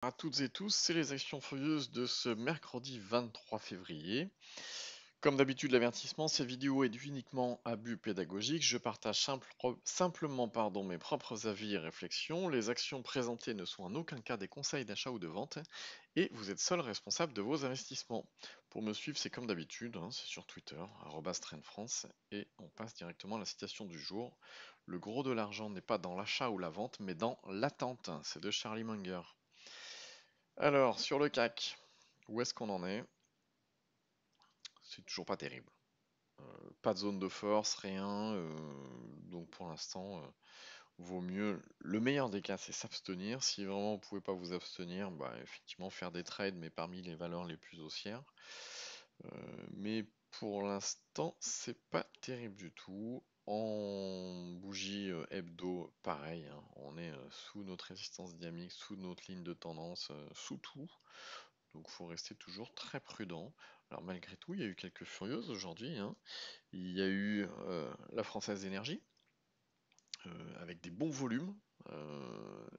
À toutes et tous, c'est les actions furieuses de ce mercredi 23 février. Comme d'habitude, l'avertissement, cette vidéo est uniquement à but pédagogique. Je partage simplement mes propres avis et réflexions. Les actions présentées ne sont en aucun cas des conseils d'achat ou de vente et vous êtes seul responsable de vos investissements. Pour me suivre, c'est comme d'habitude, c'est sur Twitter, @trendfrance, et on passe directement à la citation du jour. Le gros de l'argent n'est pas dans l'achat ou la vente, mais dans l'attente. C'est de Charlie Munger. Alors, sur le CAC, où est-ce qu'on en est? C'est toujours pas terrible. Pas de zone de force, rien. Donc pour l'instant, vaut mieux. Le meilleur des cas, c'est s'abstenir. Si vraiment vous pouvez pas vous abstenir, bah effectivement faire des trades, mais parmi les valeurs les plus haussières. Mais pour l'instant, c'est pas terrible du tout. En bougie hebdo, pareil, on est sous notre résistance dynamique, sous notre ligne de tendance, sous tout. Donc il faut rester toujours très prudent. Alors malgré tout, il y a eu quelques furieuses aujourd'hui. Il y a eu la Française d'énergie, avec des bons volumes.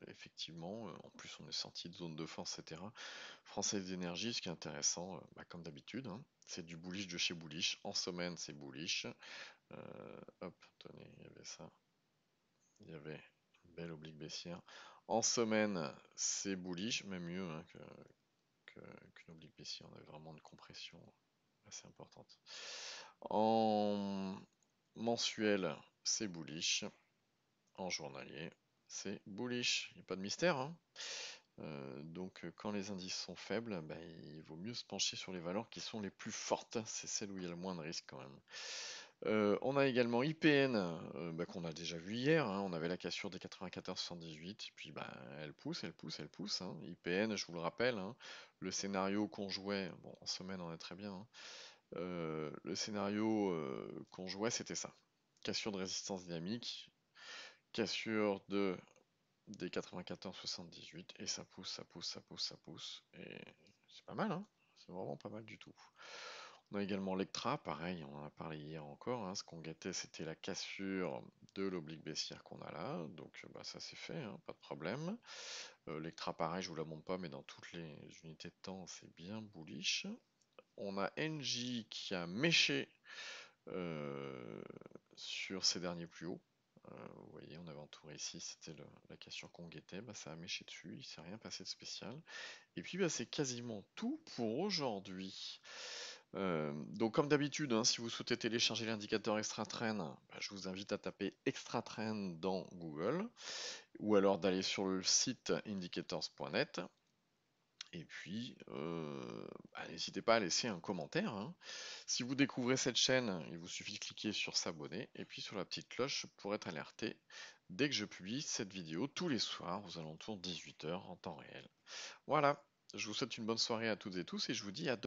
Effectivement, en plus on est sorti de zone de force, etc. Française d'énergie, ce qui est intéressant, comme d'habitude, c'est du bullish de chez bullish. En semaine, c'est bullish. Hop, tenez, il y avait ça. Il y avait une belle oblique baissière. En semaine, c'est bullish, même mieux qu'une oblique baissière. On avait vraiment une compression assez importante. En mensuel, c'est bullish. En journalier, c'est bullish. Il n'y a pas de mystère. Donc quand les indices sont faibles, il vaut mieux se pencher sur les valeurs qui sont les plus fortes. C'est celles où il y a le moins de risque quand même. On a également IPN qu'on a déjà vu hier. On avait la cassure des 94,78. Puis elle pousse, elle pousse, elle pousse. IPN, je vous le rappelle, le scénario qu'on jouait, bon en semaine on est très bien. Le scénario qu'on jouait, c'était ça. Cassure de résistance dynamique, cassure des 94,78, et ça pousse, ça pousse, ça pousse, ça pousse. Et c'est pas mal, c'est vraiment pas mal du tout. On a également l'Ectra, pareil, on en a parlé hier encore. Ce qu'on guettait, c'était la cassure de l'oblique baissière qu'on a là. Donc ça c'est fait, pas de problème. L'Ectra, pareil, je vous la montre pas, mais dans toutes les unités de temps, c'est bien bullish. On a NJ qui a méché sur ces derniers plus hauts. Vous voyez, on avait entouré ici, c'était la cassure qu'on guettait, ça a méché dessus, il ne s'est rien passé de spécial. Et puis c'est quasiment tout pour aujourd'hui. Donc comme d'habitude, si vous souhaitez télécharger l'indicateur Extra Trend, je vous invite à taper Extra Trend dans Google, ou alors d'aller sur le site indicators.net. Et puis, n'hésitez pas à laisser un commentaire. Si vous découvrez cette chaîne, il vous suffit de cliquer sur s'abonner et puis sur la petite cloche pour être alerté dès que je publie cette vidéo tous les soirs aux alentours de 18 h en temps réel. Voilà, je vous souhaite une bonne soirée à toutes et tous et je vous dis à demain.